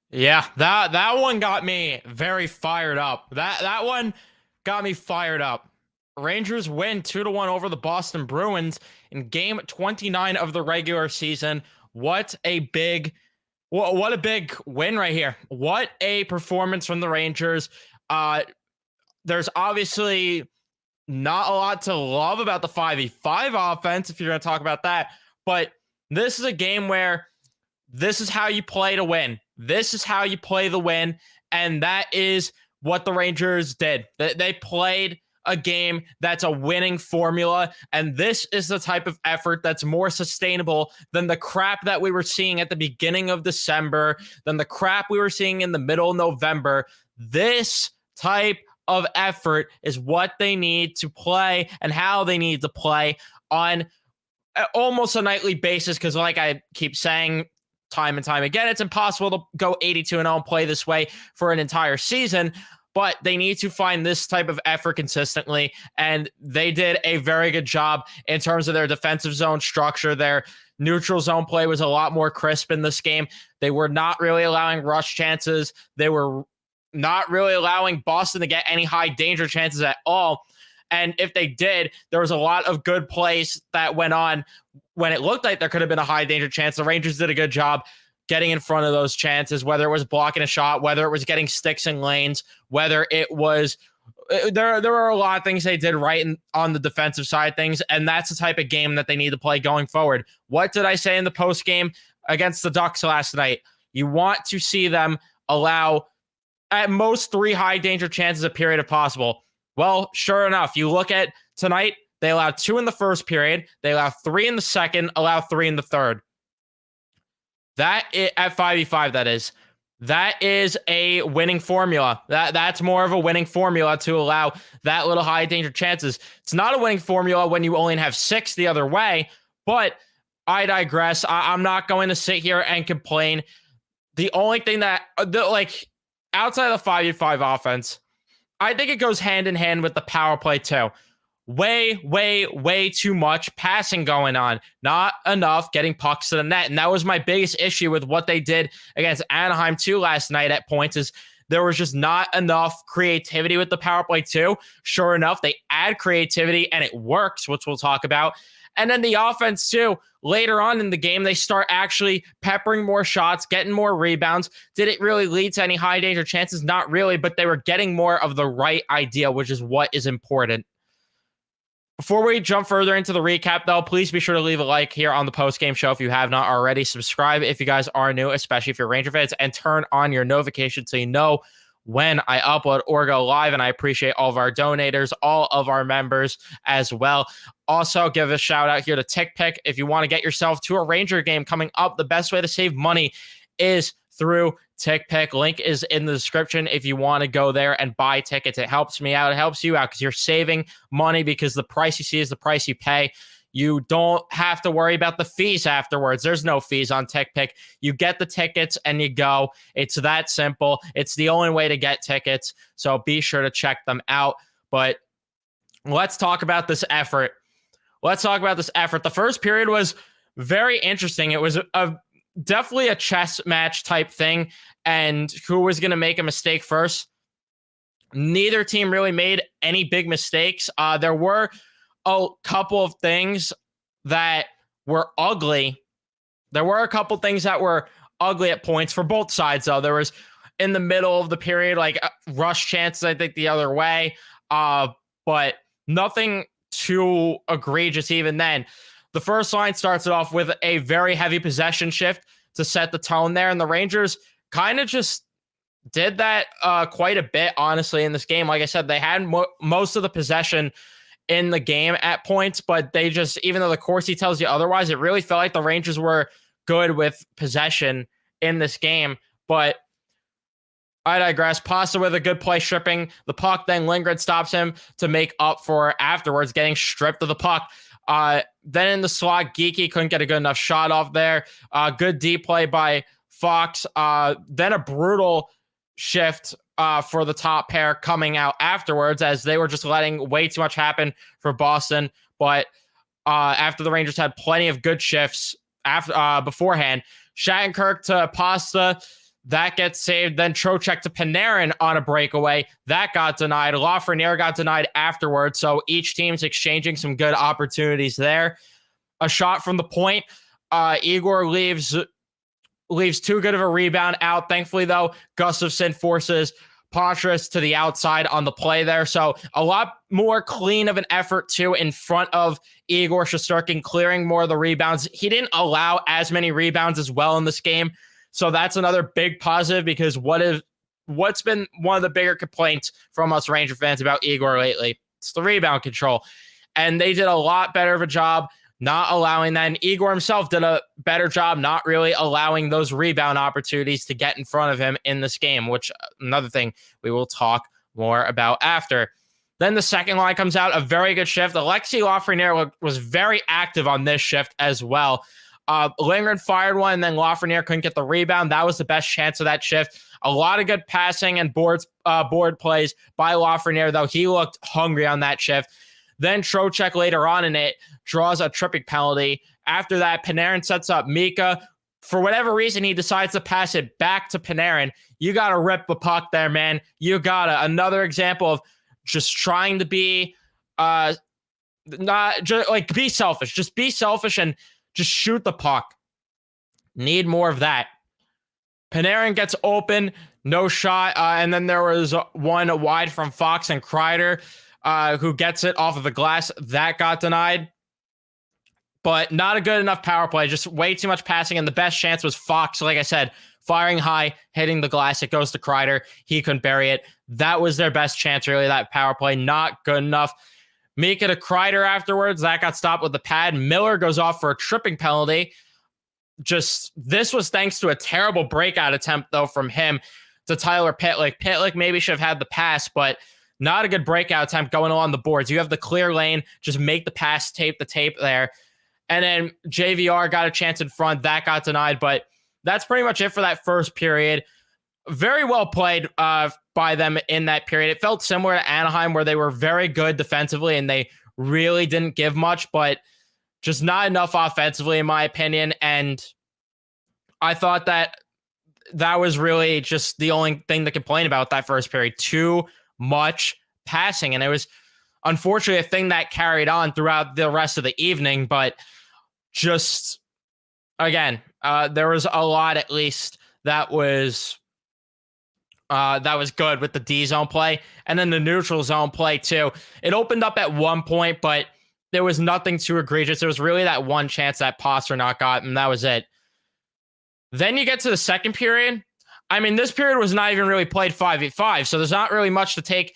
Yeah, that one got me very fired up. That one got me fired up. Rangers win 2-1 over the Boston Bruins in game 29 of the regular season. What a big what a big win right here. What a performance from the Rangers. There's obviously not a lot to love about the 5v5 offense if you're going to talk about that, but this is a game where this is how you play to win. This is how you play the win. And that is what the Rangers did. They played a game that's a winning formula. And this is the type of effort that's more sustainable than the crap that we were seeing at the beginning of December, than the crap we were seeing in the middle of November. This type of effort is what they need to play and how they need to play on almost a nightly basis. Because, like I keep saying, time and time again, it's impossible to go 82-0 and play this way for an entire season, but they need to find this type of effort consistently, and they did a very good job in terms of their defensive zone structure. Their neutral zone play was a lot more crisp in this game. They were not really allowing rush chances. They were not really allowing Boston to get any high danger chances at all. And if they did, there was a lot of good plays that went on when it looked like there could have been a high danger chance. The Rangers did a good job getting in front of those chances, whether it was blocking a shot, whether it was getting sticks in lanes, whether it was there were a lot of things they did right on the defensive side of things, and that's the type of game that they need to play going forward. What did I say in the post game against the Ducks last night? You want to see them allow at most 3 high danger chances a period if possible. Well, sure enough, you look at tonight, they allowed 2 in the first period, they allowed 3 in the second, allowed 3 in the third. That is, at 5v5, that is a winning formula. That's more of a winning formula to allow that little high danger chances. It's not a winning formula when you only have 6 the other way, but I digress. I'm not going to sit here and complain. The only thing that, outside of the 5v5 offense, I think it goes hand in hand with the power play too. Way too much passing going on. Not enough getting pucks to the net. And that was my biggest issue with what they did against Anaheim 2 last night at points, is there was just not enough creativity with the power play too. Sure enough, they add creativity and it works, which we'll talk about. And then the offense too, later on in the game, they start actually peppering more shots, getting more rebounds. Did it really lead to any high danger chances? Not really, but they were getting more of the right idea, which is what is important. Before we jump further into the recap, though, please be sure to leave a like here on the post-game show if you have not already. Subscribe if you guys are new, especially if you're Ranger fans, and turn on your notifications so you know when I upload or go live. And I appreciate all of our donators, all of our members as well. Also, give a shout out here to TickPick. If you want to get yourself to a Ranger game coming up, the best way to save money is through TickPick. Link is in the description if you want to go there and buy tickets. It helps me out. It helps you out because you're saving money, because the price you see is the price you pay. You don't have to worry about the fees afterwards. There's no fees on TickPick. You get the tickets and you go. It's that simple. It's the only way to get tickets. So be sure to check them out. But let's talk about this effort. The first period was very interesting. It was definitely a chess match type thing. And who was going to make a mistake first? Neither team really made any big mistakes. There were a couple of things that were ugly. There were a couple things that were ugly at points for both sides, though. There was, in the middle of the period, like rush chances, I think, the other way. But nothing too egregious even then. The first line starts it off with a very heavy possession shift to set the tone there, and the Rangers kind of just did that quite a bit, honestly, in this game. Like I said, they had most of the possession in the game at points, but they just, even though the Corsi tells you otherwise, it really felt like the Rangers were good with possession in this game. But I digress. Pasta with a good play stripping the puck. Then Lindgren stops him to make up for afterwards getting stripped of the puck. Then in the slot, Geeky couldn't get a good enough shot off there. Good D play by Fox. Then a brutal shift for the top pair coming out afterwards, as they were just letting way too much happen for Boston. But after the Rangers had plenty of good shifts beforehand, Shattenkirk to Pasta. That gets saved. Then TROCHECK to Panarin on a breakaway. That got denied. Lafreniere got denied afterwards. So each team's exchanging some good opportunities there. A shot from the point. Igor leaves too good of a rebound out. Thankfully, though, Gustafsson forces Patras to the outside on the play there. So a lot more clean of an effort, too, in front of Igor Shesterkin, clearing more of the rebounds. He didn't allow as many rebounds as well in this game. So that's another big positive, because what's been one of the bigger complaints from us Ranger fans about Igor lately? It's the rebound control. And they did a lot better of a job not allowing that. And Igor himself did a better job not really allowing those rebound opportunities to get in front of him in this game, which another thing we will talk more about after. Then the second line comes out, a very good shift. Alexi Lafreniere was very active on this shift as well. Lindgren fired one, and then Lafreniere couldn't get the rebound. That was the best chance of that shift. A lot of good passing and board plays by Lafreniere, though. He looked hungry on that shift. Then TROCHECK later on in it draws a tripping penalty. After that, Panarin sets up Mika. For whatever reason, he decides to pass it back to Panarin. You got to rip the puck there, man. You got to. Another example of just trying to be not just like be selfish. Just be selfish and just shoot the puck. Need more of that. Panarin gets open, no shot. And then there was one wide from Fox and Kreider, who gets it off of the glass. That got denied. But not a good enough power play. Just way too much passing. And the best chance was Fox, like I said, firing high, hitting the glass. It goes to Kreider. He couldn't bury it. That was their best chance, really, that power play. Not good enough. Mika to Kreider afterwards. That got stopped with the pad. Miller goes off for a tripping penalty. This was thanks to a terrible breakout attempt, though, from him to Tyler Pitlick. Pitlick maybe should have had the pass, but not a good breakout attempt going along the boards. You have the clear lane. Just make the pass, tape the tape there. And then JVR got a chance in front. That got denied, but that's pretty much it for that first period. Very well played by them in that period. It felt similar to Anaheim, where they were very good defensively and they really didn't give much, but just not enough offensively, in my opinion. And I thought that was really just the only thing to complain about that first period. Too much passing. And it was unfortunately a thing that carried on throughout the rest of the evening, but just, again, there was a lot, at least, that was good with the D zone play, and then the neutral zone play too. It opened up at one point, but there was nothing too egregious. There was really that one chance that Pastrnak got, and that was it. Then you get to the second period. I mean, this period was not even really played 5v5, so there's not really much to take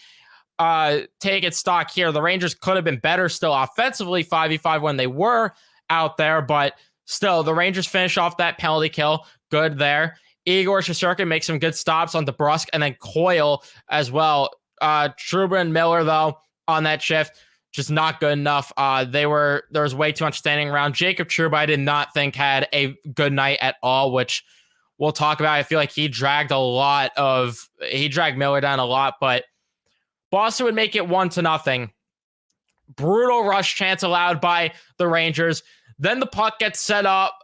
its stock here. The Rangers could have been better still offensively 5v5 when they were out there, but still, the Rangers finish off that penalty kill. Good there. Igor Shesterkin makes some good stops on DeBrusk and then Coyle as well. Trouba and Miller, though, on that shift, just not good enough. There was way too much standing around. Jacob Trouba, I did not think had a good night at all, which we'll talk about. I feel like he dragged Miller down a lot, but Boston would make it 1-0. Brutal rush chance allowed by the Rangers. Then the puck gets set up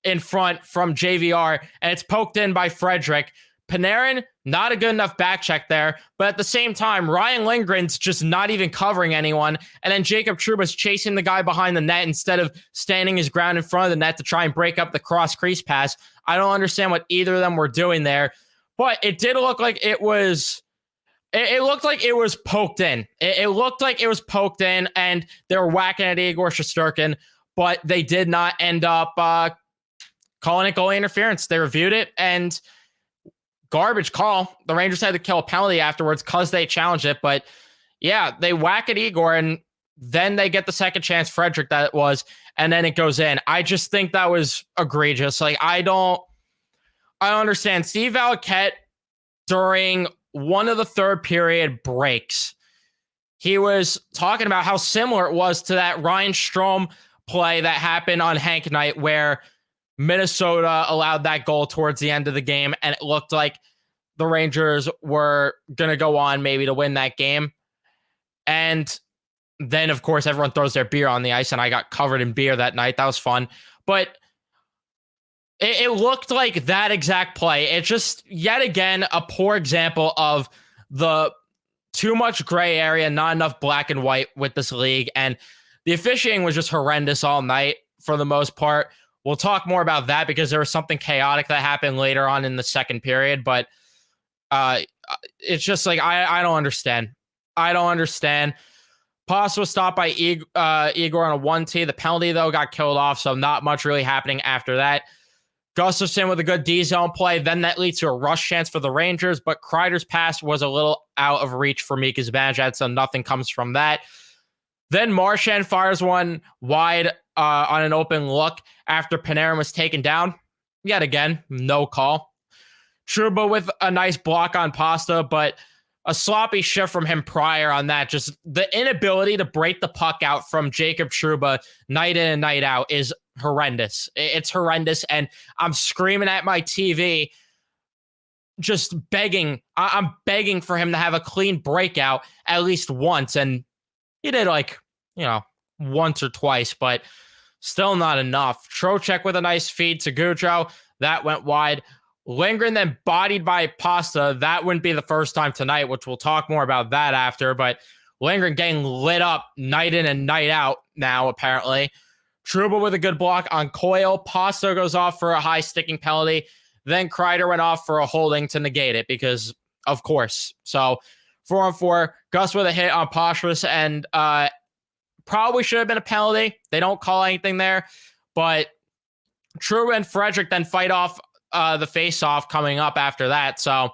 in front from JVR, and it's poked in by Frederick. Panarin, not a good enough back check there, but at the same time, Ryan Lindgren's just not even covering anyone, and then Jacob Trouba's chasing the guy behind the net instead of standing his ground in front of the net to try and break up the cross-crease pass. I don't understand what either of them were doing there, but it did look like it was... It looked like it was poked in. It looked like it was poked in, and they were whacking at Igor Shesterkin, but they did not end up calling it goalie interference. They reviewed it, and garbage call. The Rangers had to kill a penalty afterwards because they challenged it, but yeah, they whack at Igor, and then they get the second chance, Frederick, that it was, and then it goes in. I just think that was egregious. Like, I don't understand. Steve Valiquette, during one of the third period breaks, he was talking about how similar it was to that Ryan Strome play that happened on Hank night, where Minnesota allowed that goal towards the end of the game, and it looked like the Rangers were going to go on maybe to win that game. And then, of course, everyone throws their beer on the ice, and I got covered in beer that night. That was fun. But It looked like that exact play. It's just yet again a poor example of the too much gray area, not enough black and white with this league. And the officiating was just horrendous all night for the most part. We'll talk more about that because there was something chaotic that happened later on in the second period. But it's just like, I don't understand. I don't understand. Pasta was stopped by Igor on a 1T. The penalty, though, got killed off, so not much really happening after that. Gustafson with a good D-zone play. Then that leads to a rush chance for the Rangers, but Kreider's pass was a little out of reach for Mika Zibanejad, so nothing comes from that. Then Marchand fires one wide on an open look after Panarin was taken down. Yet again, no call. Trouba with a nice block on Pasta, but a sloppy shift from him prior on that. Just the inability to break the puck out from Jacob Trouba night in and night out is horrendous. It's horrendous, and I'm screaming at my TV, just begging. I'm begging for him to have a clean breakout at least once, and he did once or twice, but still not enough. Trocheck with a nice feed to Gaudreau. That went wide. Lindgren then bodied by Pasta. That wouldn't be the first time tonight, which we'll talk more about that after, but Lindgren getting lit up night in and night out now, apparently. Trouba with a good block on Coyle. Pasta goes off for a high sticking penalty. Then Kreider went off for a holding to negate it because, of course. So 4-on-4. Gus with a hit on Poitras, and probably should have been a penalty. They don't call anything there, but Trouba and Frederick then fight off the face-off coming up after that. So,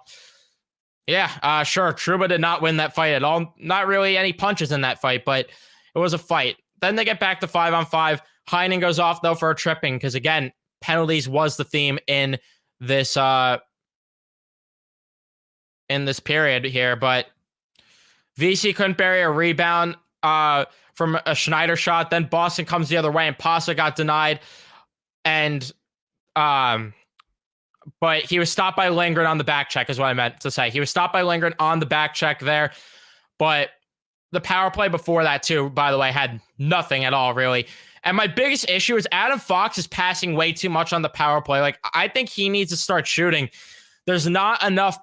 yeah, sure, Trouba did not win that fight at all. Not really any punches in that fight, but it was a fight. Then they get back to 5-on-5. Heinen goes off, though, for a tripping because, again, penalties was the theme in this period here. But VC couldn't bury a rebound from a Schneider shot. Then Boston comes the other way, and Pasta got denied. And but he was stopped by Lindgren on the back check is what I meant to say. He was stopped by Lindgren on the back check there. But the power play before that, too, by the way, had nothing at all, really. And my biggest issue is Adam Fox is passing way too much on the power play. Like, I think he needs to start shooting. There's not enough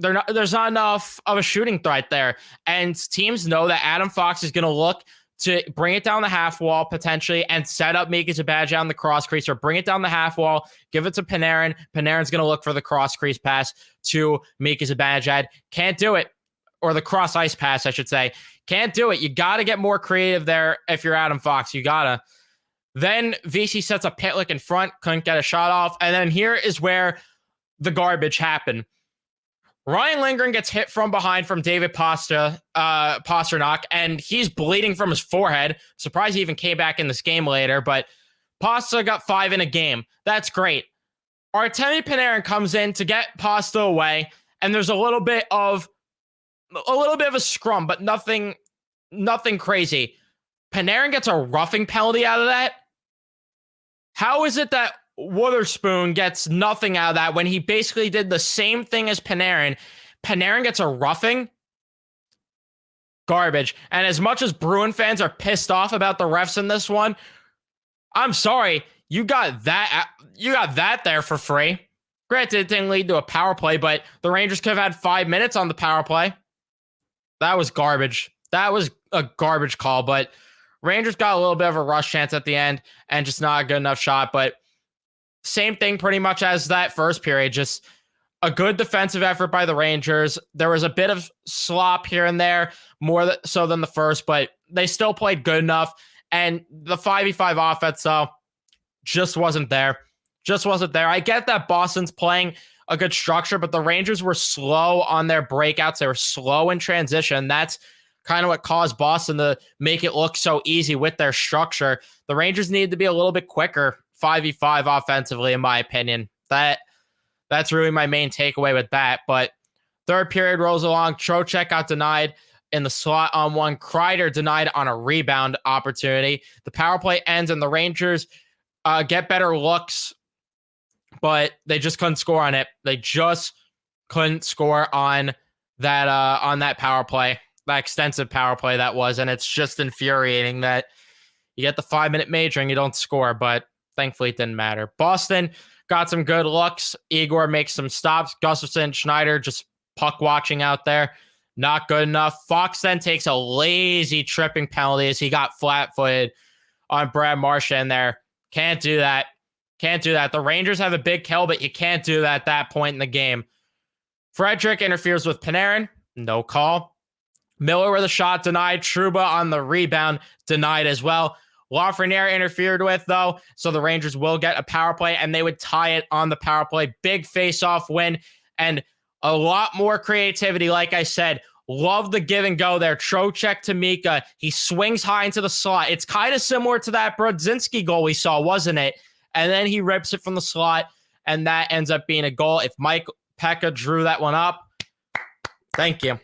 of a shooting threat there. And teams know that Adam Fox is going to look to bring it down the half wall potentially and set up Mika Zibanejad on the cross crease, or bring it down the half wall, give it to Panarin. Panarin's going to look for the cross crease pass to Mika Zibanejad. Can't do it. Or the cross ice pass, I should say. Can't do it. You got to get more creative there if you're Adam Fox. You got to. Then VC sets up Pitlick in front, couldn't get a shot off. And then here is where the garbage happened. Ryan Lindgren gets hit from behind from David Pastrnak, and he's bleeding from his forehead. Surprised he even came back in this game later, but Pasta got 5 in a game. That's great. Artemi Panarin comes in to get Pasta away, and there's a little bit of a scrum, but nothing crazy. Panarin gets a roughing penalty out of that. How is it that Witherspoon gets nothing out of that when he basically did the same thing as Panarin? Panarin gets a roughing? Garbage. And as much as Bruin fans are pissed off about the refs in this one, I'm sorry, you got that there for free. Granted, it didn't lead to a power play, but the Rangers could have had 5 minutes on the power play. That was garbage. That was a garbage call, but Rangers got a little bit of a rush chance at the end and just not a good enough shot. But same thing pretty much as that first period, just a good defensive effort by the Rangers. There was a bit of slop here and there, more so than the first, but they still played good enough. And the 5v5 offense, though, just wasn't there. Just wasn't there. I get that Boston's playing a good structure, but the Rangers were slow on their breakouts. They were slow in transition. That's kind of what caused Boston to make it look so easy with their structure. The Rangers needed to be a little bit quicker 5v5 offensively, in my opinion. That's really my main takeaway with that. But third period rolls along. Trocheck got denied in the slot on one. Kreider denied on a rebound opportunity. The power play ends, and the Rangers get better looks, but they just couldn't score on it. They just couldn't score on that power play, that extensive power play that was. And it's just infuriating that you get the 5-minute major and you don't score. But Thankfully, it didn't matter. Boston got some good looks. Igor makes some stops. Gustafson, Schneider just puck watching out there. Not good enough. Fox then takes a lazy tripping penalty as he got flat-footed on Brad Marchand there. Can't do that. Can't do that. The Rangers have a big kill, but you can't do that at that point in the game. Frederick interferes with Panarin. No call. Miller with a shot denied. Trouba on the rebound denied as well. Lafreniere interfered with, though, so the Rangers will get a power play, and they would tie it on the power play. Big face-off win, and a lot more creativity, like I said. Love the give and go there. Trocheck to Mika. He swings high into the slot. It's kind of similar to that Brodzinski goal we saw, wasn't it? And then he rips it from the slot, and that ends up being a goal. If Mike Pekka drew that one up, thank you.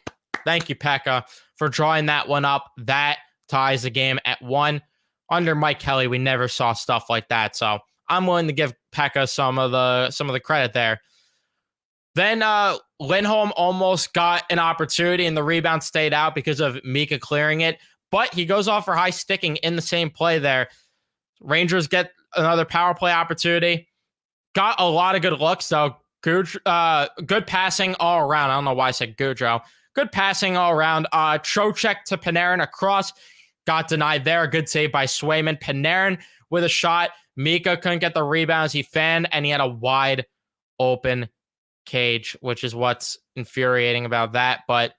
Thank you, Pekka, for drawing that one up. That ties the game at 1. Under Mike Kelly, we never saw stuff like that, so I'm willing to give Pekka some of the credit there. Then Lindholm almost got an opportunity, and the rebound stayed out because of Mika clearing it, but he goes off for high sticking in the same play there. Rangers get another power play opportunity. Got a lot of good looks, though. Good passing all around. I don't know why I said Goudreau. Good passing all around. Trocheck to Panarin across. Got denied there. A good save by Swayman. Panarin with a shot. Mika couldn't get the rebounds. He fanned, and he had a wide open cage, which is what's infuriating about that. But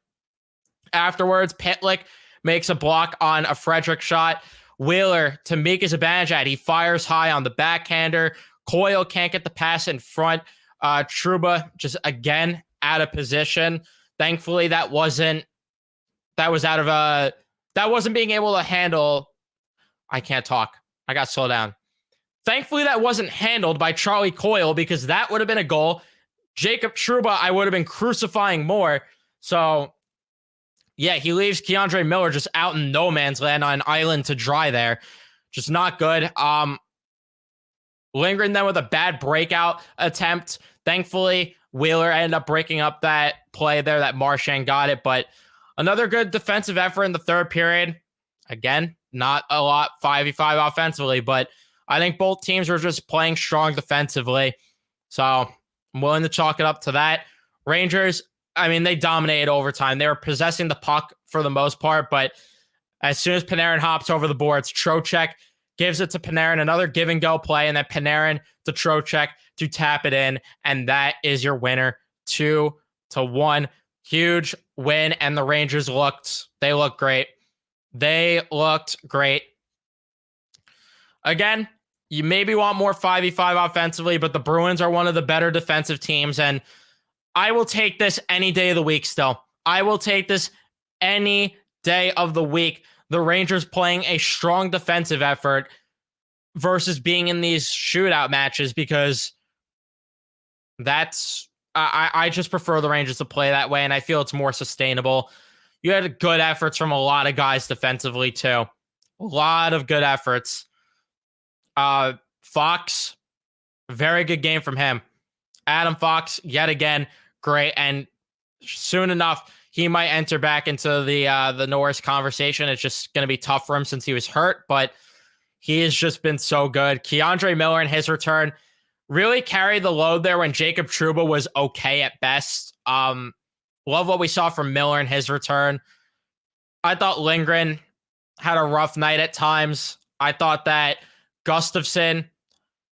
afterwards, Pitlick makes a block on a Frederick shot. Wheeler to Mika Zibanejad. He fires high on the backhander. Coyle can't get the pass in front. Trouba just again out of position. Thankfully, that wasn't being able to handle. I can't talk. I got to slow down. Thankfully, that wasn't handled by Charlie Coyle, because that would have been a goal. Jacob Trouba, I would have been crucifying more. So, yeah, he leaves Keandre Miller just out in no man's land on an island to dry there. Just not good. Lindgren then with a bad breakout attempt. Thankfully, Wheeler ended up breaking up that play there that Marchand got it. But another good defensive effort in the third period. Again, not a lot 5v5 offensively, but I think both teams were just playing strong defensively. So I'm willing to chalk it up to that. Rangers, I mean, they dominated overtime. They were possessing the puck for the most part, but as soon as Panarin hops over the boards, Trocheck gives it to Panarin, another give and go play, and then Panarin to Trocheck to tap it in, and that is your winner, 2-1. Huge win, and the Rangers looked great. They looked great. Again, you maybe want more 5v5 offensively, but the Bruins are one of the better defensive teams, and I will take this any day of the week still. I will take this any day of the week. The Rangers playing a strong defensive effort versus being in these shootout matches, because that's I just prefer the Rangers to play that way, and I feel it's more sustainable. You had good efforts from a lot of guys defensively too. A lot of good efforts. Fox, very good game from him. Adam Fox, yet again, great, and soon enough he might enter back into the Norris conversation. It's just going to be tough for him since he was hurt, but he has just been so good. Keandre Miller in his return really carried the load there when Jacob Trouba was okay at best. Love what we saw from Miller in his return. I thought Lindgren had a rough night at times. I thought that Gustafson,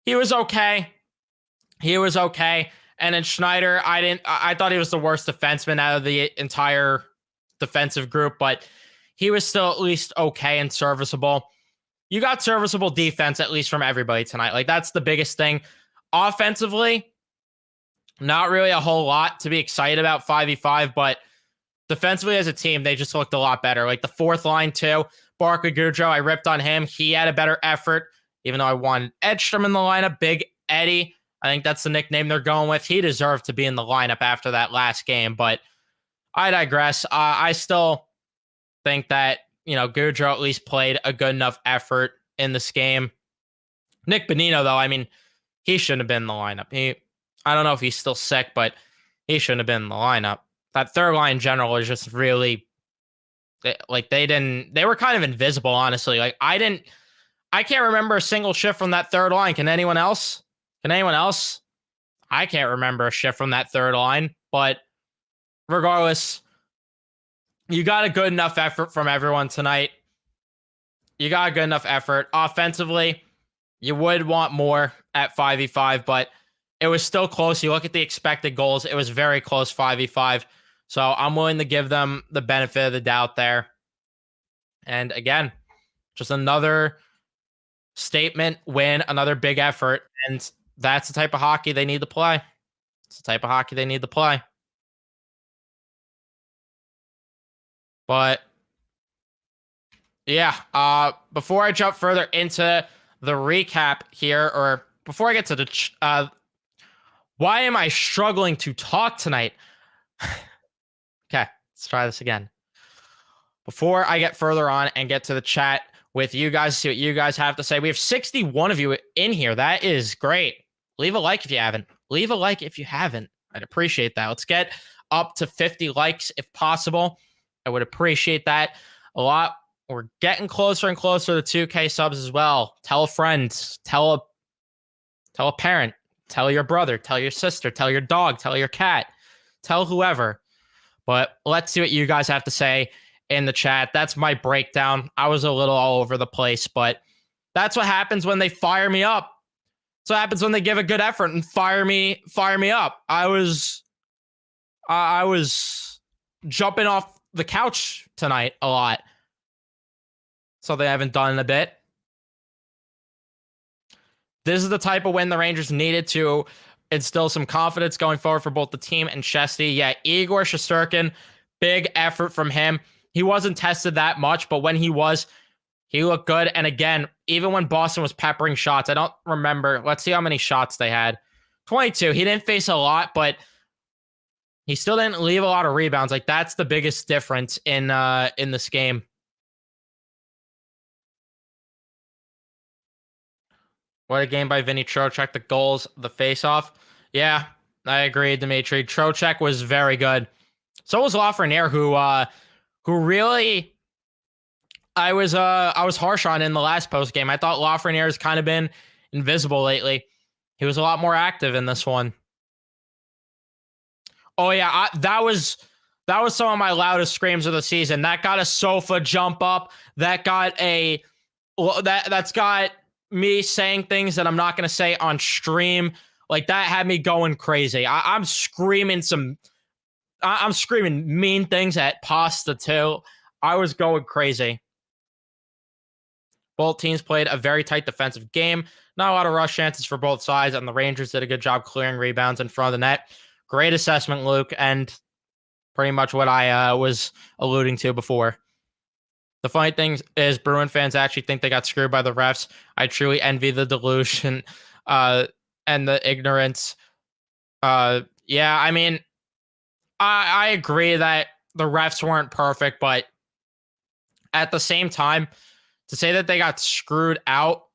he was okay. And then Schneider, I thought he was the worst defenseman out of the entire defensive group, but he was still at least okay and serviceable. You got serviceable defense, at least from everybody tonight. Like, that's the biggest thing. Offensively, not really a whole lot to be excited about 5v5, but defensively as a team, they just looked a lot better. Like the fourth line too, Barclay Goudreau, I ripped on him. He had a better effort, even though I wanted Edstrom in the lineup. Big Eddie, I think that's the nickname they're going with. He deserved to be in the lineup after that last game, but I digress. I still think that, Goudreau at least played a good enough effort in this game. Nick Bonino, though, I mean, he shouldn't have been in the lineup. I don't know if he's still sick, but he shouldn't have been in the lineup. That third line in general is just really, they were kind of invisible, honestly. Like, I didn't I can't remember a single shift from that third line. Can anyone else? Can anyone else? I can't remember a shift from that third line, but regardless, you got a good enough effort from everyone tonight. You got a good enough effort. Offensively, you would want more at 5v5, but it was still close. You look at the expected goals, it was very close 5v5. So I'm willing to give them the benefit of the doubt there. And again, just another statement win, another big effort. And that's the type of hockey they need to play. It's the type of hockey they need to play. But yeah, before I jump further into the recap here, or before I get to the why am I struggling to talk tonight? Okay, let's try this again. Before I get further on and get to the chat with you guys, see what you guys have to say. We have 61 of you in here. That is great. Leave a like if you haven't. Leave a like if you haven't. I'd appreciate that. Let's get up to 50 likes if possible. I would appreciate that a lot. We're getting closer and closer to 2K subs as well. Tell a friend, tell a parent, tell your brother, tell your sister, tell your dog, tell your cat, tell whoever. But let's see what you guys have to say in the chat. That's my breakdown. I was a little all over the place, but that's what happens when they fire me up. That's what happens when they give a good effort and fire me up. I was jumping off the couch tonight a lot. Something I haven't done in a bit. This is the type of win the Rangers needed to instill some confidence going forward for both the team and Chesty. Yeah, Igor Shesterkin, big effort from him. He wasn't tested that much, but when he was, he looked good. And again, even when Boston was peppering shots, I don't remember. Let's see how many shots they had. 22. He didn't face a lot, but he still didn't leave a lot of rebounds. Like, that's the biggest difference in this game. What a game by VINNY TROCHECK. The goals, the face-off. Yeah, I agree, Dimitri. TROCHECK was very good. So was Lafreniere, who really I was harsh on in the last post game. I thought Lafreniere has kind of been invisible lately. He was a lot more active in this one. Oh yeah, that was some of my loudest screams of the season. That got a sofa jump up. That got that's got me saying things that I'm not going to say on stream. Like, that had me going crazy. I'm screaming mean things at Pasta too. I was going crazy. Both teams played a very tight defensive game. Not a lot of rush chances for both sides, and the Rangers did a good job clearing rebounds in front of the net. Great assessment, Luke, and pretty much what I was alluding to before. The funny thing is, Bruin fans actually think they got screwed by the refs. I truly envy the delusion and the ignorance. Yeah, I mean, I agree that the refs weren't perfect, but at the same time, to say that they got screwed out,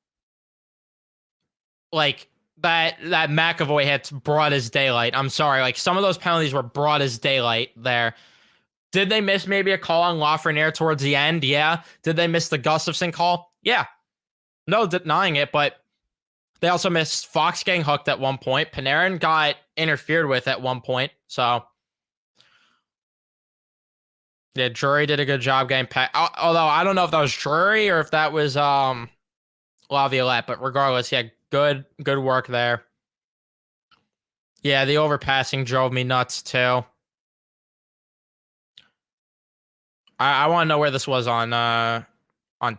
like that McAvoy hits broad as daylight. I'm sorry, like, some of those penalties were broad as daylight there. Did they miss maybe a call on Lafreniere towards the end? Yeah. Did they miss the Gustafsson call? Yeah. No denying it, but they also missed Fox getting hooked at one point. Panarin got interfered with at one point. So, yeah, Drury did a good job getting although I don't know if that was Drury or if that was Laviolette, but regardless, yeah, good work there. Yeah, the overpassing drove me nuts too. I want to know where this was on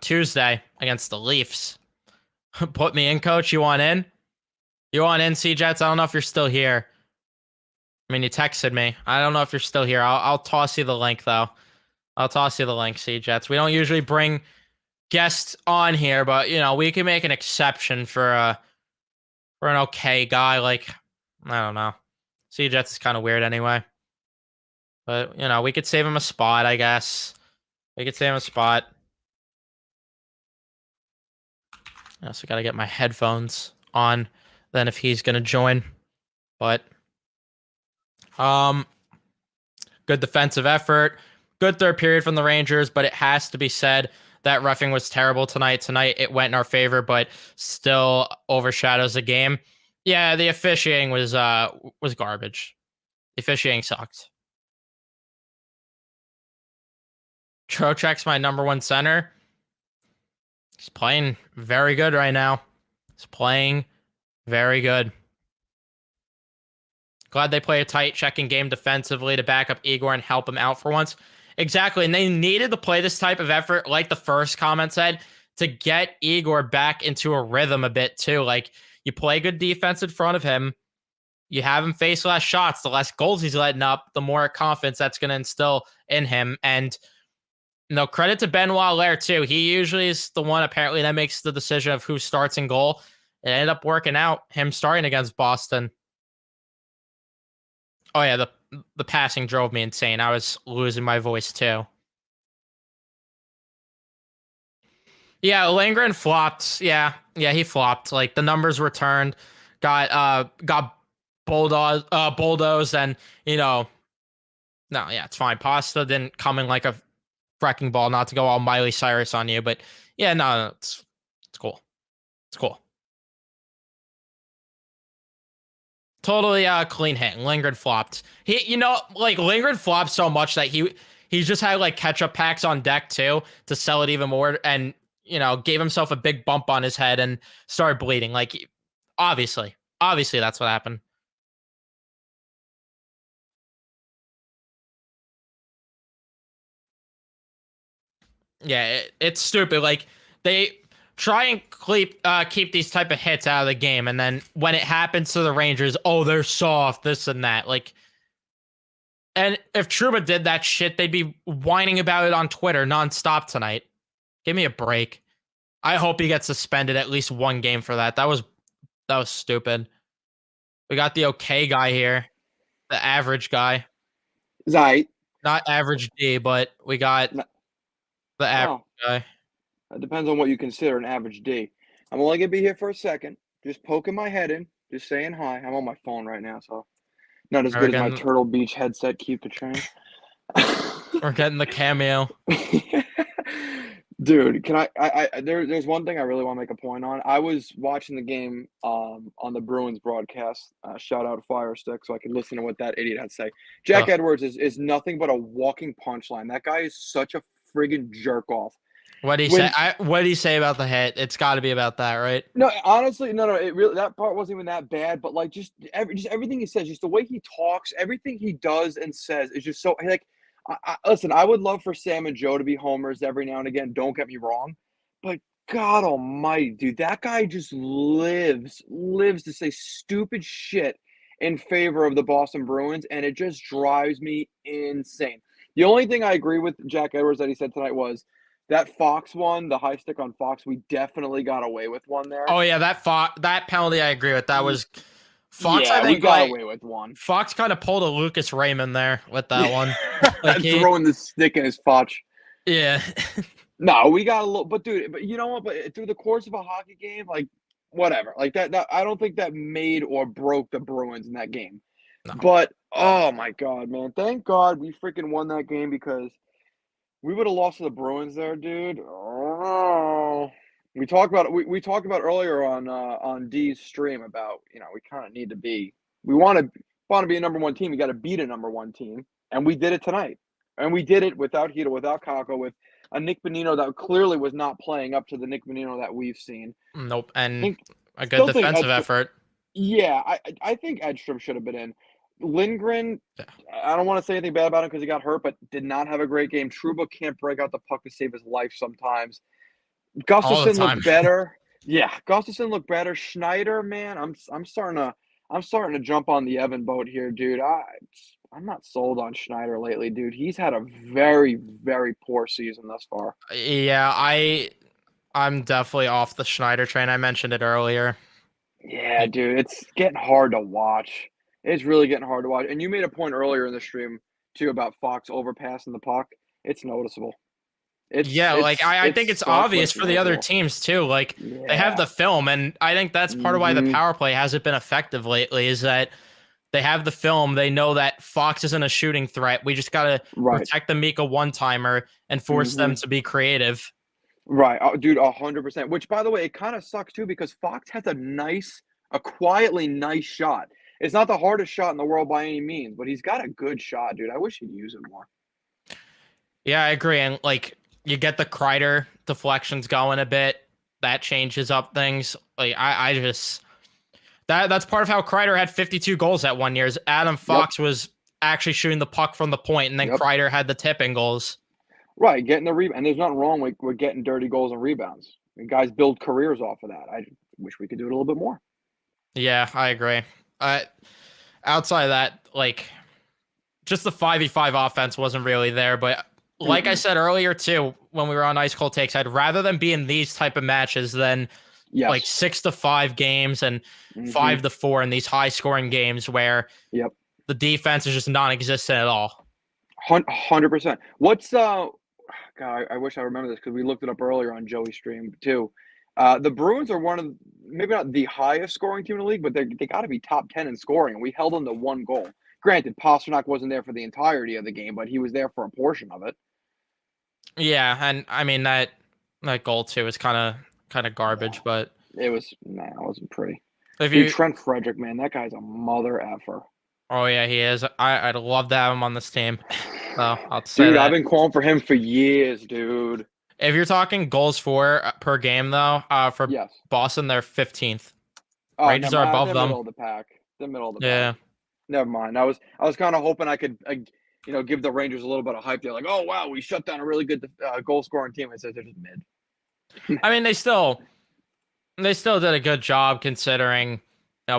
Tuesday against the Leafs. Put me in, coach. You want in? You want in, C-Jets? I don't know if you're still here. I mean, you texted me. I don't know if you're still here. I'll toss you the link, though. I'll toss you the link, C-Jets. We don't usually bring guests on here, but, you know, we can make an exception for an okay guy. Like, I don't know. C-Jets is kind of weird anyway. But, you know, we could save him a spot, I guess. We could save him a spot. I also got to get my headphones on then if he's going to join. But, good defensive effort. Good third period from the Rangers, but it has to be said that reffing was terrible tonight. Tonight it went in our favor, but still overshadows the game. Yeah, the officiating was garbage. The officiating sucked. Trocheck's my number one center. He's playing very good right now. He's playing very good. Glad they play a tight checking game defensively to back up Igor and help him out for once. Exactly. And they needed to play this type of effort, like the first comment said, to get Igor back into a rhythm a bit too. Like, you play good defense in front of him. You have him face less shots. The less goals he's letting up, the more confidence that's going to instill in him. And credit to Benoit Lair too. He usually is the one apparently that makes the decision of who starts in goal. It ended up working out, him starting against Boston. Oh yeah, the passing drove me insane. I was losing my voice too. Yeah, Lindgren flopped. Yeah, he flopped. Like, the numbers returned, got bulldozed, and no, yeah, it's fine. Pasta didn't come in like a wrecking ball. Not to go all Miley Cyrus on you, but yeah, no, it's cool. It's cool. Totally clean hit. Lindgren flopped. Lindgren flopped so much that he just had like ketchup packs on deck too to sell it even more, and gave himself a big bump on his head and started bleeding. Like, obviously that's what happened. Yeah, it's stupid. Like, they try and keep these type of hits out of the game, and then when it happens to the Rangers, oh, they're soft, this and that. Like, and if Trouba did that shit, they'd be whining about it on Twitter nonstop tonight. Give me a break. I hope he gets suspended at least one game for that. That was stupid. We got the okay guy here, the average guy. Zite. Not average D, but we got the average guy. It depends on what you consider an average D. I'm only going to be here for a second, just poking my head in, just saying hi. I'm on my phone right now, so not as good as my Turtle Beach headset Keep the Train. We're getting the cameo. Dude, can there's one thing I really want to make a point on. I was watching the game on the Bruins broadcast. Shout out Fire Stick, so I could listen to what that idiot had to say. Jack Edwards is nothing but a walking punchline. That guy is such a friggin' jerk off. What did he say? What did he say about the hit? It's got to be about that, right? No, honestly, no. It really, that part wasn't even that bad. But like, just everything he says, just the way he talks, everything he does and says is just so like. Listen, I would love for Sam and Joe to be homers every now and again. Don't get me wrong, but God Almighty, dude, that guy just lives to say stupid shit in favor of the Boston Bruins, and it just drives me insane. The only thing I agree with Jack Edwards that he said tonight was that Fox one, the high stick on Fox. We definitely got away with one there. Oh yeah, that penalty I agree with. That was. Fox, yeah, I think, we got away with one. Fox kind of pulled a Lucas Raymond there with that one. Like throwing the stick in his fotch. Yeah. No, we got a little, but dude, but you know what? But through the course of a hockey game, like whatever, like that I don't think that made or broke the Bruins in that game. No. But oh my God, man! Thank God we freaking won that game, because we would have lost to the Bruins there, dude. Oh. We talked about earlier on D's stream about, we kind of need to be, we want to be a number one team. We got to beat a number one team, and we did it tonight. And we did it without Hito, without Kakko, with a Nick Bonino that clearly was not playing up to the Nick Bonino that we've seen. Nope, and a good defensive effort. Yeah, I think Edstrom should have been in. Lindgren, yeah. I don't want to say anything bad about him because he got hurt, but did not have a great game. Trouba can't break out the puck to save his life sometimes. Gustafsson looked better. Yeah, Gustafsson looked better. Schneider, man, I'm starting to jump on the Evan boat here, dude. I'm not sold on Schneider lately, dude. He's had a very, very poor season thus far. Yeah, I'm definitely off the Schneider train. I mentioned it earlier. Yeah, dude, it's getting hard to watch. It's really getting hard to watch. And you made a point earlier in the stream too about Fox overpassing the puck. It's noticeable. I think it's obvious for the other teams too. Like, they have the film, and I think that's part of why the power play hasn't been effective lately, is that they have the film. They know that Fox isn't a shooting threat. We just got to protect the Mika one-timer and force them to be creative. Right, dude, 100%. Which, by the way, it kind of sucks too because Fox has a quietly nice shot. It's not the hardest shot in the world by any means, but he's got a good shot, dude. I wish he'd use it more. Yeah, I agree. And like you get the Kreider deflections going a bit. That changes up things. Like I just that's part of how Kreider had 52 goals that one year. Is Adam Yep, Fox was actually shooting the puck from the point, and then yep. Kreider had the tipping goals. Right, getting the rebound, and there's nothing wrong with getting dirty goals and rebounds. And guys build careers off of that. I wish we could do it a little bit more. Yeah, I agree. Uh, Outside of that, like just the 5v5 offense wasn't really there. But like I Mm-mm. said earlier too, when we were on Ice Cold Takes, I'd rather them be in these type of matches than like Yes. 6-5 games and Mhm. 5-4 in these high scoring games where Yep. the defense is just non-existent at all. 100%. What's God, I wish I remember this because we looked it up earlier on Joey's stream too. The Bruins are one of maybe not the highest scoring team in the league, but they got to be top 10 in scoring. And we held them to one goal. Granted, Pasternak wasn't there for the entirety of the game, but he was there for a portion of it. Yeah, and I mean that goal too is kind of garbage, No, but it wasn't pretty. if Dude, you Trent Frederick, man, that guy's a mother effer. oh yeah, he is. I'd love to have him on this team. So I'll say Dude, I've that. been calling for him for years, dude. If you're talking goals for per game though, for Yes. Boston they're 15th. Oh, Rangers never are mind. above They're them. middle of the pack. The middle of the pack. Yeah. Never mind. I was kind of hoping I could, give the Rangers a little bit of hype. They're like, oh wow, we shut down a really good goal scoring team. I said they're just mid. I mean they still did a good job considering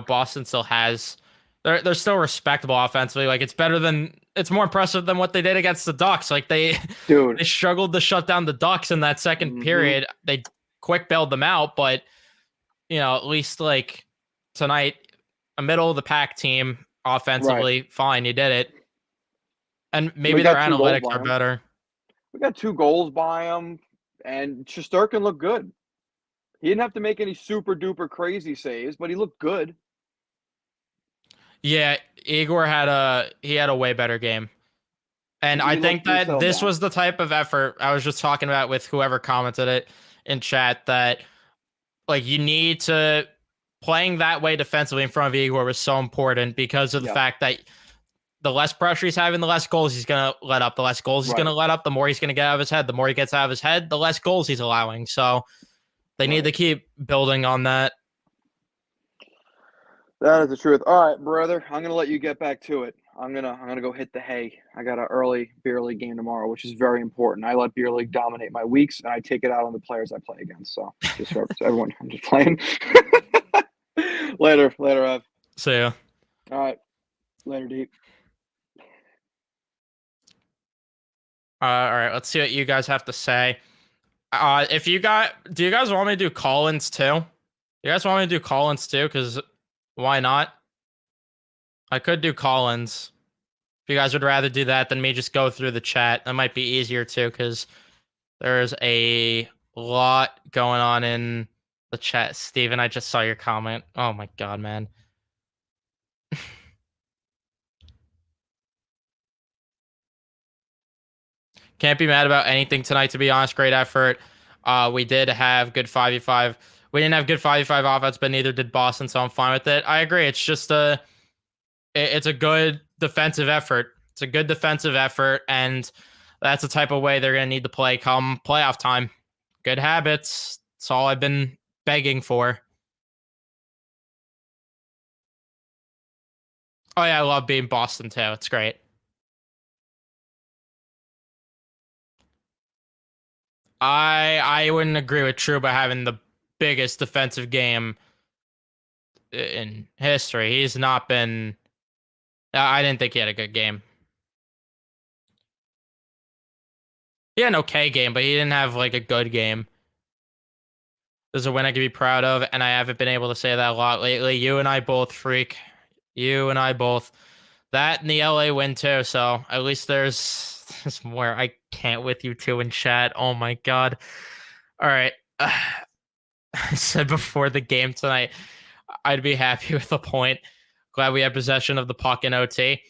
Boston still has they're still respectable offensively. Like it's more impressive than what they did against the Ducks. Like they Dude. they struggled to shut down the Ducks in that second Hmm. period. They quick bailed them out, but at least like tonight, a middle of the pack team Right. offensively, fine, you did it. And We maybe their got 2 goals analytics by are him. better. We got 2 goals by him, and Shesterkin looked good. He didn't have to make any super duper crazy saves, but he looked good. Yeah, Igor had a way better game. And I think He that settled this down. was the type of effort I was just talking about with whoever commented it in chat that like you need to playing that way defensively in front of Igor was so important because of the Yes. fact that the less pressure he's having, the less goals he's going to let up. The less goals he's going Right. to let up, the more he's going to get out of his head. The more he gets out of his head, the less goals he's allowing. So they need Right. to keep building on that. That is the truth. All right, brother. I'm gonna let you get back to it. I'm gonna go hit the hay. I got an early beer league game tomorrow, which is very important. I let beer league dominate my weeks, and I take it out on the players I play against. So just for everyone, I'm just playing. Later, Ev. So yeah. All right, later, Deep. All right, let's see what you guys have to say. Do you guys want me to do call-ins too? You guys want me to do call-ins too? Because why not? I could do call-ins. If you guys would rather do that than me just go through the chat, that might be easier too, because there's a lot going on in the chat. Steven, I just saw your comment. Oh my god, man. Can't be mad about anything tonight, to be honest. Great effort. We did have good 5v5. We didn't have good 5v5 offense, but neither did Boston, so I'm fine with it. I agree. It's just it's a good defensive effort. It's a good defensive effort, and that's the type of way they're going to need to play come playoff time. Good habits. That's all I've been begging for. Oh yeah, I love being Boston too. It's great. I wouldn't agree with Trouba having the biggest defensive game in history. He's not been. I didn't think he had a good game. He had an okay game, but he didn't have like a good game. There's a win I can be proud of, and I haven't been able to say that a lot lately. You and I both, freak. You and I both. That and the LA win too. So at least there's more. I can't with you two in chat. Oh my god. All right. I said before the game tonight, I'd be happy with a point. Glad we had possession of the puck in OT.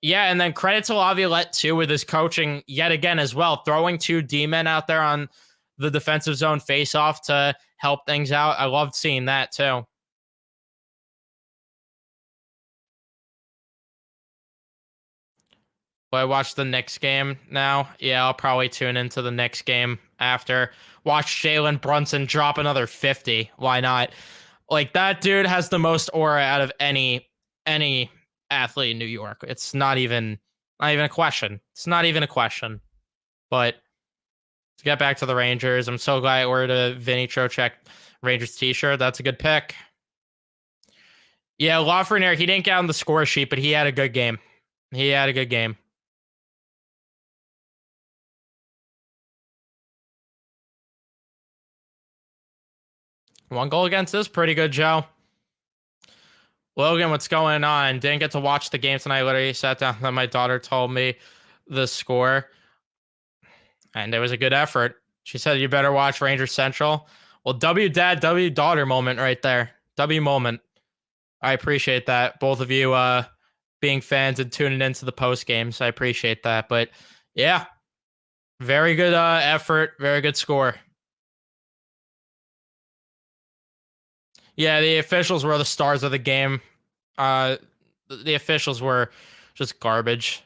Yeah, and then credit to Laviolette too with his coaching yet again as well, throwing 2 D-men out there on the defensive zone face-off to help things out. I loved seeing that too. Will I watch the Knicks game now? Yeah, I'll probably tune into the Knicks game after. Watch Jalen Brunson drop another 50. Why not? Like, that dude has the most aura out of any athlete in New York. It's not even a question. It's not even a question. But to get back to the Rangers, I'm so glad I ordered a Vinny Trocheck Rangers t-shirt. That's a good pick. Yeah, Lafreniere, he didn't get on the score sheet, but he had a good game. He had a good game. One goal against is pretty good, Joe. Logan, what's going on? Didn't get to watch the game tonight. I literally sat down and my daughter told me the score. And it was a good effort. She said, you better watch Rangers Central. Well, W dad, W daughter moment right there. W moment. I appreciate that. Both of you being fans and tuning into the post games. I appreciate that. But yeah, very good effort. Very good score. Yeah, the officials were the stars of the game. The officials were just garbage.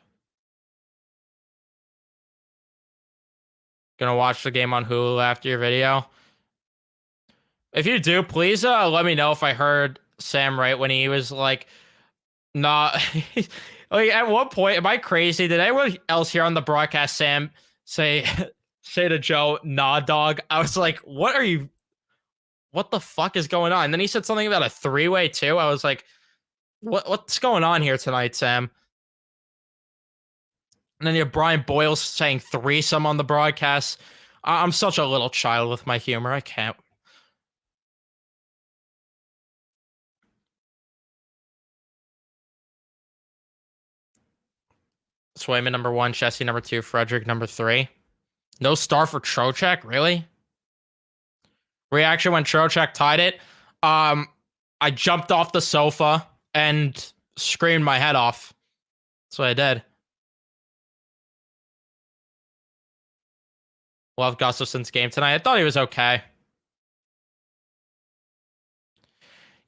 Gonna watch the game on Hulu after your video. If you do, please let me know if I heard Sam right when he was like, not like at what point am I crazy? Did anyone else here on the broadcast Sam say say to Joe, nah dog? I was like, what the fuck is going on? And then he said something about a three-way too. I was like, what's going on here tonight, Sam? And then you have Brian Boyle saying threesome on the broadcast. I'm such a little child with my humor. I can't. Swayman number 1, Chessie number 2, Frederick number 3. No star for Trocheck, really? Reaction when Trocheck tied it. I jumped off the sofa and screamed my head off. That's what I did. Love Gustafson's game tonight. I thought he was okay.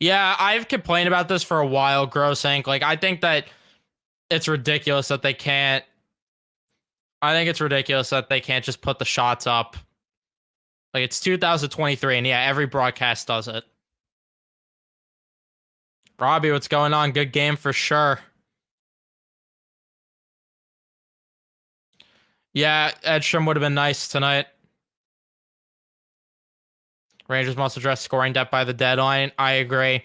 Yeah, I've complained about this for a while, Gross Inc. Like, I think that it's ridiculous that they can't. I think it's ridiculous that they can't just put the shots up. Like, it's 2023, and yeah, every broadcast does it. Robbie, what's going on? Good game for sure. Yeah, Edstrom would have been nice tonight. Rangers must address scoring depth by the deadline. I agree.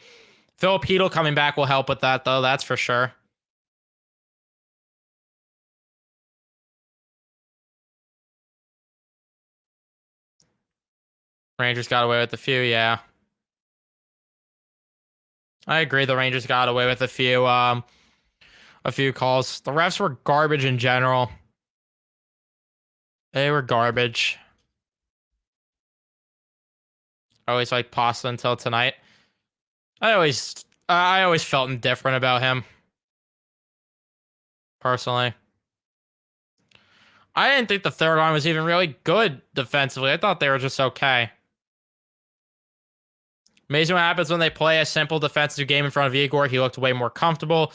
Philip Hedl coming back will help with that, though. That's for sure. Rangers got away with a few, yeah. I agree. The Rangers got away with a few calls. The refs were garbage in general. They were garbage. I always liked Pasta until tonight. I always felt indifferent about him. Personally. I didn't think the third line was even really good defensively. I thought they were just okay. Amazing what happens when they play a simple defensive game in front of Igor. He looked way more comfortable.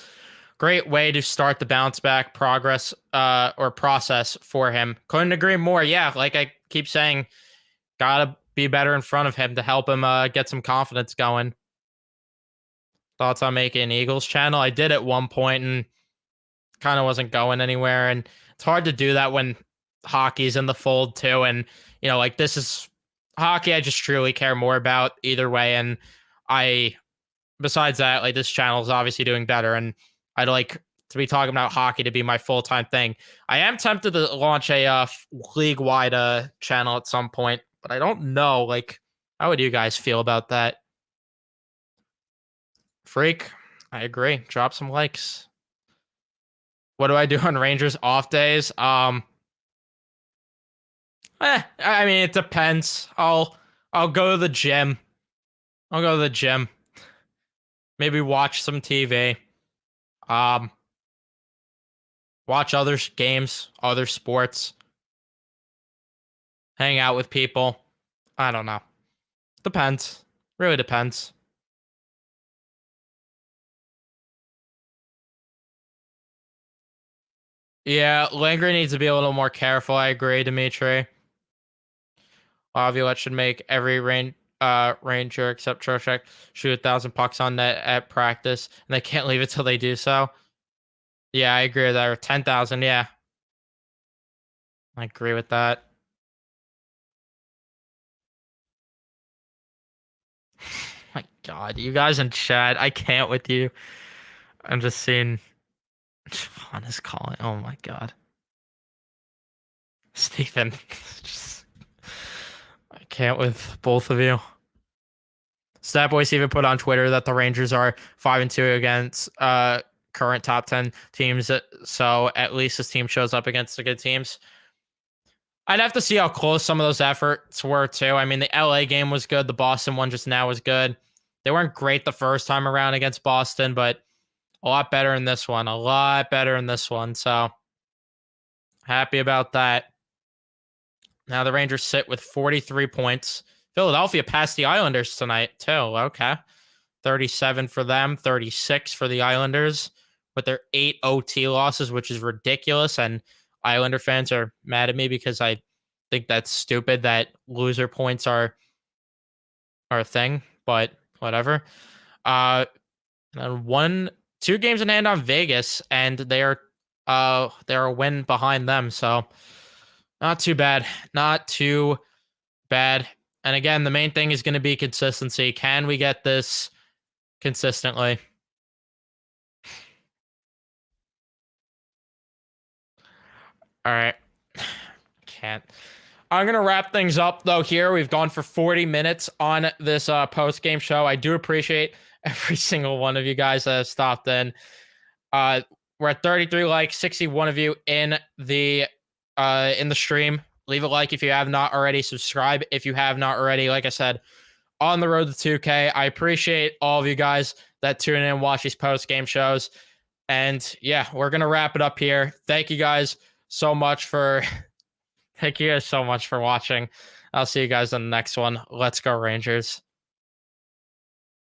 Great way to start the bounce back progress or process for him. Couldn't agree more. Yeah, like I keep saying, gotta be better in front of him to help him get some confidence going. Thoughts on making an Eagles channel? I did at one point and kind of wasn't going anywhere. And it's hard to do that when hockey's in the fold too. And, you know, like this is hockey I just truly care more about either way. And besides that, like this channel is obviously doing better. And I'd like to be talking about hockey to be my full-time thing. I am tempted to launch a league-wide channel at some point, but I don't know. Like, how would you guys feel about that? Freak, I agree. Drop some likes. What do I do on Rangers off days? I mean, it depends. I'll go to the gym. I'll go to the gym. Maybe watch some TV. Watch other games, other sports. hang out with people. I don't know. Depends. Really depends. Yeah, Langry needs to be a little more careful. I agree, Dimitri. Ovulette should make every ranger except Trocheck shoot 1,000 pucks on net at practice, and they can't leave it till they do so. Yeah, I agree with that. Or 10,000, yeah. I agree with that. My God, you guys in chat, I can't with you. I'm just seeing Javon is calling. Oh my God. Stephen. Just, I can't with both of you. Statboys even put on Twitter that the Rangers are 5-2 against current top 10 teams. So at least this team shows up against the good teams. I'd have to see how close some of those efforts were too. I mean, the LA game was good. The Boston one just now was good. They weren't great the first time around against Boston, but a lot better in this one. A lot better in this one. So happy about that. Now the Rangers sit with 43 points. Philadelphia passed the Islanders tonight too. Okay. 37 for them, 36 for the Islanders with their 8 OT losses, which is ridiculous. And Islander fans are mad at me because I think that's stupid that loser points are a thing, but whatever. And 2 games in hand on Vegas, and they're a win behind them. So not too bad. Not too bad. And again, the main thing is going to be consistency. Can we get this consistently? All right. Can't. I'm going to wrap things up, though, here. We've gone for 40 minutes on this post-game show. I do appreciate every single one of you guys that have stopped in. We're at 33 likes, 61 of you in the stream. Leave a like if you have not already. Subscribe if you have not already. Like I said, on the road to 2K. I appreciate all of you guys that tune in and watch these post-game shows. And yeah, we're going to wrap it up here. Thank you guys so much for watching. I'll see you guys in the next one. Let's go Rangers.